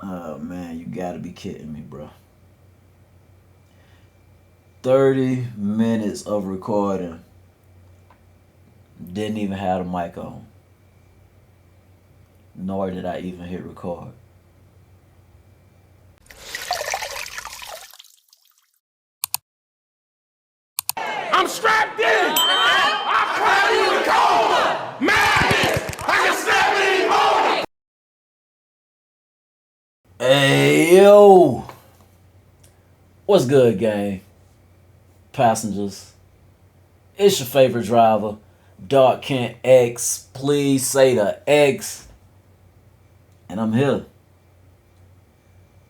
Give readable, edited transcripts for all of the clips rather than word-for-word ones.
Oh man, you gotta be kidding me, bro. 30 minutes of recording. Didn't even have the mic on. Nor did I even hit record. I'm strapped in. I cry you the cold. Madness. I can snap it anymore. Hey yo! What's good, gang? Passengers. It's your favorite driver, Dark Kent X. Please say the X. And I'm here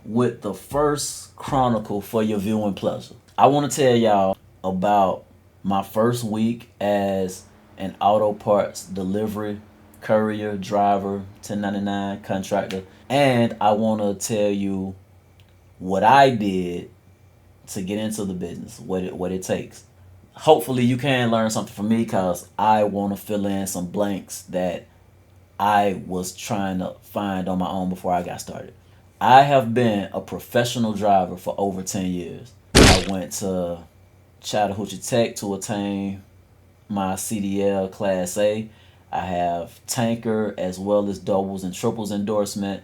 with the first chronicle for your viewing pleasure. I want to tell y'all about my first week as an auto parts delivery courier driver, 1099 contractor, and I want to tell you what I did to get into the business, what it takes. Hopefully you can learn something from me because I want to fill in some blanks that I was trying to find on my own before I got started. I have been a professional driver for over 10 years. I went to Chattahoochee Tech to attain my CDL Class A. I have tanker as well as doubles and triples endorsement.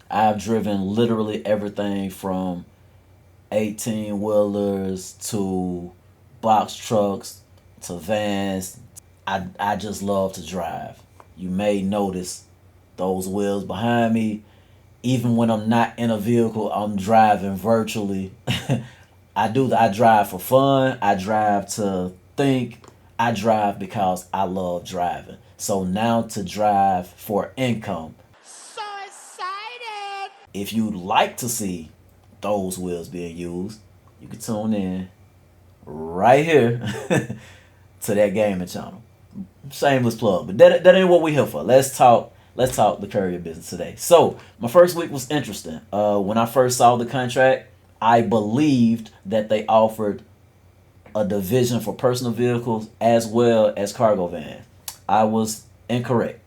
I've driven literally everything from 18 wheelers to box trucks to vans. I just love to drive. You may notice those wheels behind me. Even when I'm not in a vehicle, I'm driving virtually. I drive for fun. I drive to think. I drive because I love driving. So now to drive for income. So excited. If you'd like to see those wheels being used, you can tune in right here to that gaming channel. Shameless plug, but that ain't what we here for. Let's talk the courier business today. So my first week was interesting. When I first saw the contract, I believed that they offered a division for personal vehicles as well as cargo vans. I was incorrect.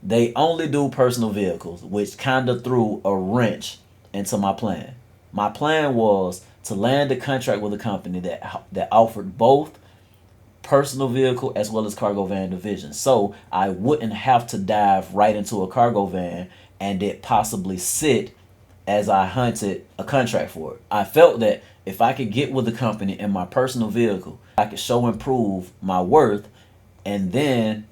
They only do personal vehicles, which kind of threw a wrench into my plan. My plan was to land a contract with a company that offered both personal vehicle as well as cargo van division. So I wouldn't have to dive right into a cargo van and it possibly sit as I hunted a contract for it. I felt that if I could get with the company in my personal vehicle, I could show and prove my worth and then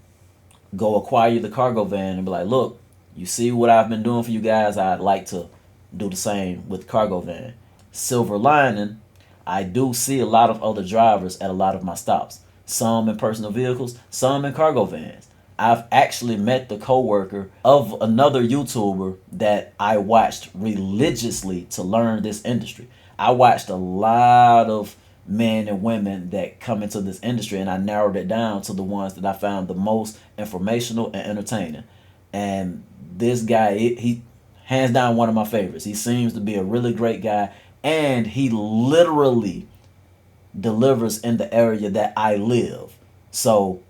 go acquire the cargo van and be like, look, you see what I've been doing for you guys, I'd like to do the same with cargo van. Silver lining, I do see a lot of other drivers at a lot of my stops. Some in personal vehicles, some in cargo vans. I've actually met the coworker of another YouTuber that I watched religiously to learn this industry. I watched a lot of men and women that come into this industry and I narrowed it down to the ones that I found the most informational and entertaining. And this guy, he hands down one of my favorites. He seems to be a really great guy and he literally delivers in the area that I live. So,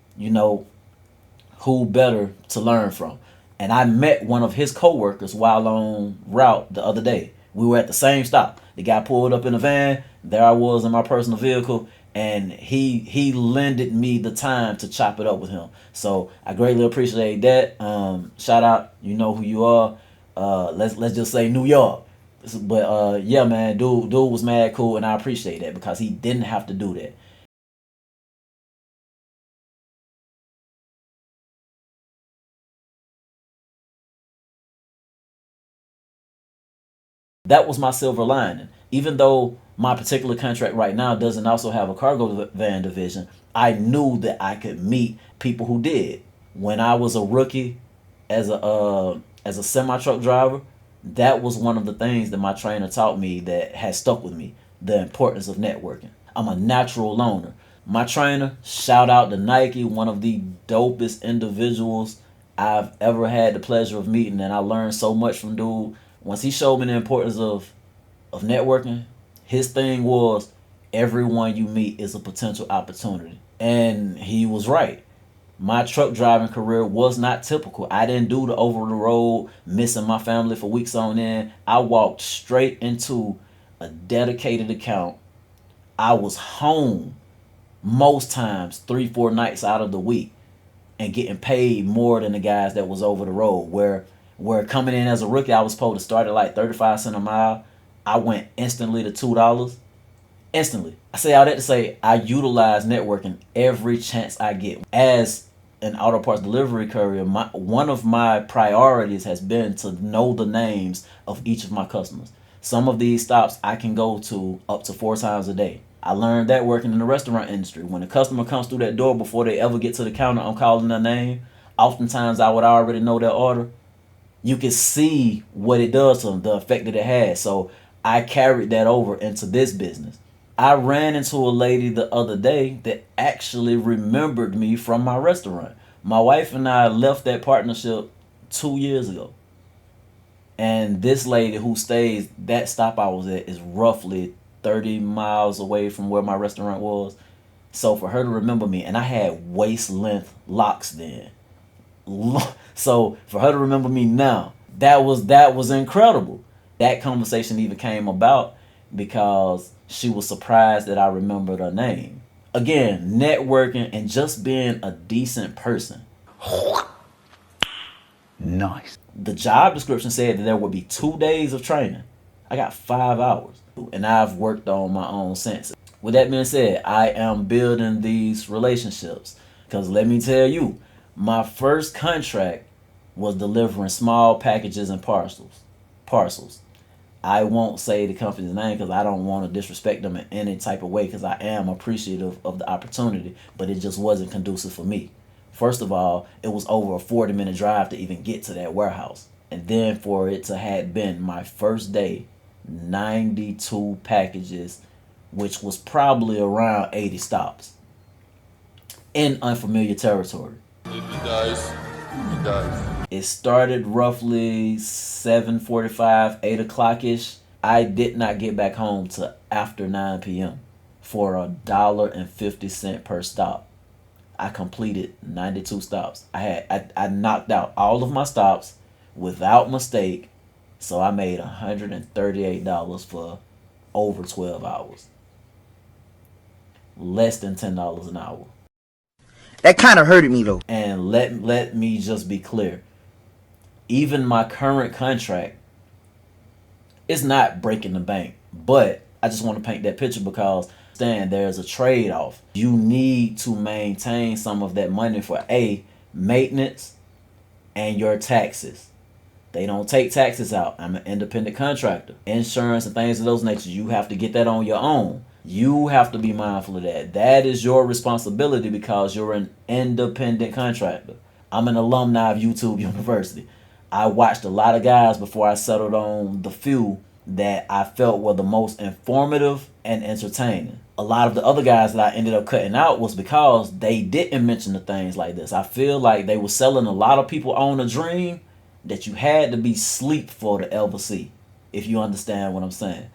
who better to learn from? And I met one of his coworkers while on route the other day. We were at the same stop. The guy pulled up in a van. There I was in my personal vehicle, and he lended me the time to chop it up with him. So I greatly appreciate that. Shout out, you know who you are. Let's just say New York. But yeah, man, dude was mad cool, and I appreciate that because he didn't have to do that. That was my silver lining. Even though my particular contract right now doesn't also have a cargo van division, I knew that I could meet people who did. When I was a rookie as a semi truck driver, that was one of the things that my trainer taught me that has stuck with me: the importance of networking. I'm a natural loner. My trainer, shout out to Nike, one of the dopest individuals I've ever had the pleasure of meeting, and I learned so much from dude. Once he showed me the importance of networking, his thing was everyone you meet is a potential opportunity. And he was right. My truck driving career was not typical. I didn't do the over the road, missing my family for weeks on end. I walked straight into a dedicated account. I was home most times 3-4 nights out of the week and getting paid more than the guys that was over the road. Where coming in as a rookie, I was supposed to start at like 35 cents a mile. I went instantly to $2. Instantly. I say all that to say I utilize networking every chance I get. As an auto parts delivery courier, one of my priorities has been to know the names of each of my customers. Some of these stops I can go to up to 4 times a day. I learned that working in the restaurant industry. When a customer comes through that door, before they ever get to the counter, I'm calling their name. Oftentimes I would already know their order. You can see what it does to them, the effect that it has. So I carried that over into this business. I ran into a lady the other day that actually remembered me from my restaurant. My wife and I left that partnership 2 years ago. And this lady who stays, that stop I was at is roughly 30 miles away from where my restaurant was. So for her to remember me, and I had waist length locks then. So for her to remember me now, that was incredible. That conversation even came about because she was surprised that I remembered her name. Again, networking and just being a decent person. Nice. The job description said that there would be 2 days of training. I got 5 hours, and I've worked on my own since. With that being said, I am building these relationships because let me tell you, my first contract was delivering small packages and parcels. I won't say the company's name because I don't want to disrespect them in any type of way because I am appreciative of the opportunity, but it just wasn't conducive for me. First of all, it was over a 40-minute drive to even get to that warehouse. And then for it to have been my first day, 92 packages, which was probably around 80 stops in unfamiliar territory. If he dies, he dies. It started roughly 7:45, 8 o'clock-ish. I did not get back home till after 9 p.m. for $1.50 per stop. I completed 92 stops. I knocked out all of my stops without mistake, so I made $138 for over 12 hours. Less than $10 an hour. That kind of hurted me though. And let me just be clear. Even my current contract is not breaking the bank, but I just want to paint that picture because there's a trade-off. You need to maintain some of that money for maintenance and your taxes. They don't take taxes out. I'm an independent contractor. Insurance and things of those natures, you have to get that on your own. You have to be mindful of that. That is your responsibility because you're an independent contractor. I'm an alumni of YouTube University. I watched a lot of guys before I settled on the few that I felt were the most informative and entertaining. A lot of the other guys that I ended up cutting out was because they didn't mention the things like this. I feel like they were selling a lot of people on a dream that you had to be sleep for to ever see, if you understand what I'm saying.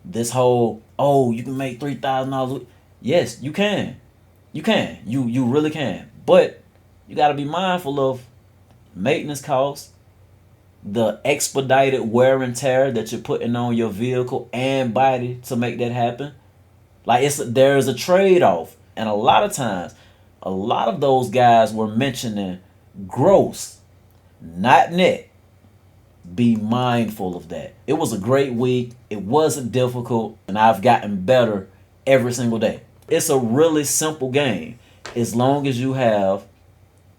This whole, you can make $3,000. Yes, you can. You can. You really can. But you got to be mindful of maintenance costs, the expedited wear and tear that you're putting on your vehicle and body to make that happen. Like there's a trade-off. And a lot of times, a lot of those guys were mentioning gross, not net. Be mindful of that. It was a great week. It wasn't difficult. And I've gotten better every single day. It's a really simple game as long as you have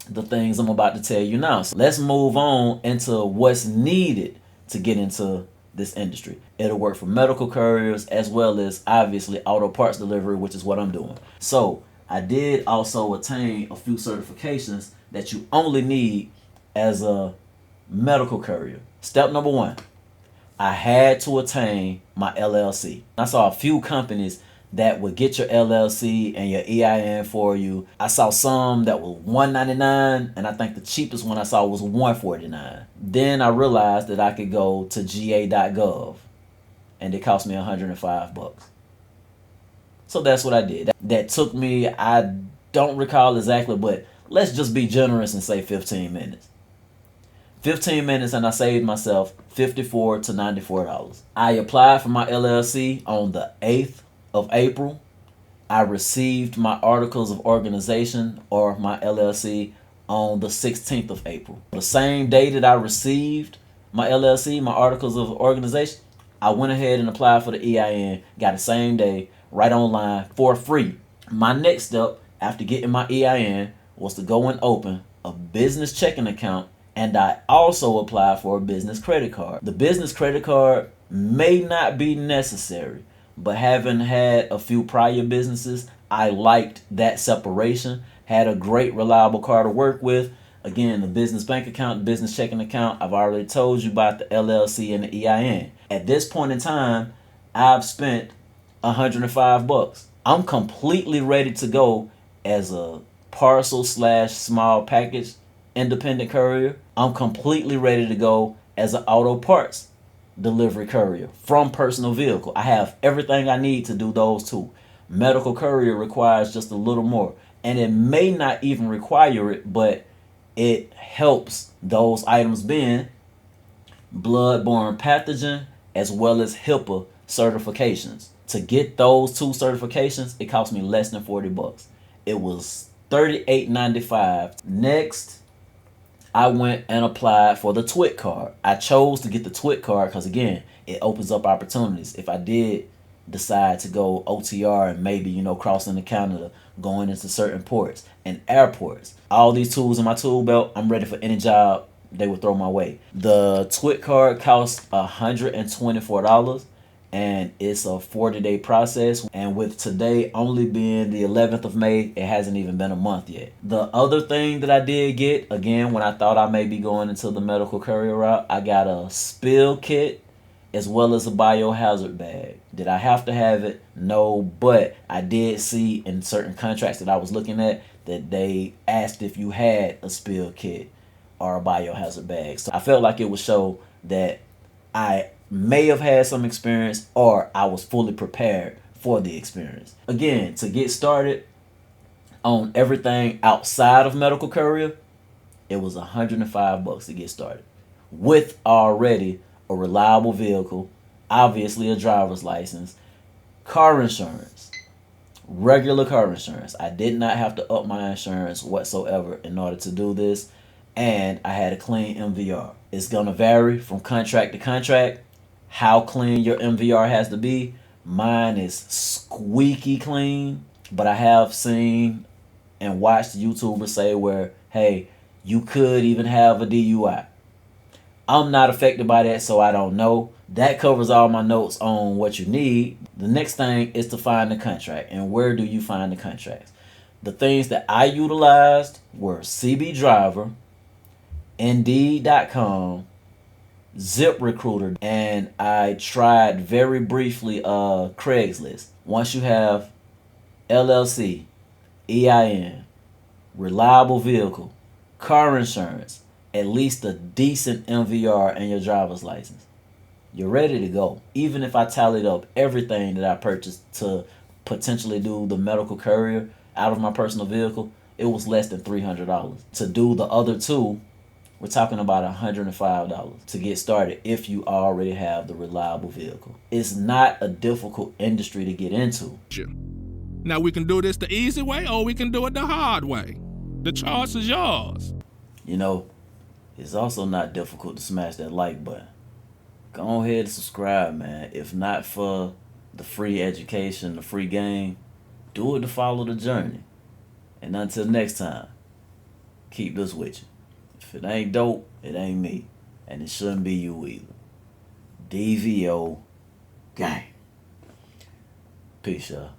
the things I'm about to tell you now. So let's move on into what's needed to get into this industry. It'll work for medical couriers as well as obviously auto parts delivery, which is what I'm doing. So I did also attain a few certifications that you only need as a medical courier. Step number 1, I had to attain my LLC. I saw a few companies that would get your LLC and your EIN for you. I saw some that were $199, and I think the cheapest one I saw was $149. Then I realized that I could go to ga.gov, and it cost me $105. So that's what I did. That took me, I don't recall exactly, but let's just be generous and say 15 minutes. 15 minutes and I saved myself $54 to $94. I applied for my LLC on the 8th of April. I received my articles of organization or my LLC on the 16th of April. The same day that I received my LLC, my articles of organization, I went ahead and applied for the EIN, got the same day, right online for free. My next step after getting my EIN was to go and open a business checking account, and I also applied for a business credit card. The business credit card may not be necessary, but having had a few prior businesses, I liked that separation. Had a great reliable card to work with. Again, the business bank account, the business checking account, I've already told you about the LLC and the EIN. At this point in time, I've spent $105. I'm completely ready to go as a parcel / small package independent courier. I'm completely ready to go as an auto parts delivery courier from personal vehicle. I have everything I need to do those two. Medical courier requires just a little more, and it may not even require it, but it helps those items being bloodborne pathogen as well as HIPAA certifications. To get those two certifications, it cost me less than $40. It was $38.95. Next, I went and applied for the TWIC card. I chose to get the TWIC card because, again, it opens up opportunities. If I did decide to go OTR and maybe, crossing into Canada, going into certain ports and airports, all these tools in my tool belt, I'm ready for any job they would throw my way. The TWIC card costs $124. And it's a 40-day process. And with today only being the 11th of May, it hasn't even been a month yet. The other thing that I did get, again, when I thought I may be going into the medical courier route, I got a spill kit as well as a biohazard bag. Did I have to have it? No, but I did see in certain contracts that I was looking at that they asked if you had a spill kit or a biohazard bag. So I felt like it would show that I may have had some experience or I was fully prepared for the experience. Again, to get started on everything outside of medical courier, it was $105 to get started with already a reliable vehicle, obviously a driver's license, car insurance, regular car insurance. I did not have to up my insurance whatsoever in order to do this, and I had a clean MVR. It's going to vary from contract to contract how clean your MVR has to be. Mine is squeaky clean, but I have seen and watched YouTubers say where, hey, you could even have a DUI. I'm not affected by that, so I don't know. That covers all my notes on what you need. The next thing is to find the contract. And where do you find the contracts? The things that I utilized were CB Driver, Indeed.com, ZipRecruiter, and I tried very briefly Craigslist. Once you have LLC, EIN, reliable vehicle, car insurance, at least a decent MVR and your driver's license, you're ready to go. Even if I tallied up everything that I purchased to potentially do the medical courier out of my personal vehicle, it was less than $300. To do the other two, we're talking about $105 to get started if you already have the reliable vehicle. It's not a difficult industry to get into. Now we can do this the easy way or we can do it the hard way. The choice is yours. It's also not difficult to smash that like button. Go ahead and subscribe, man. If not for the free education, the free game, do it to follow the journey. And until next time, keep this with you. If it ain't dope, it ain't me. And it shouldn't be you either. DVO gang. Peace, y'all.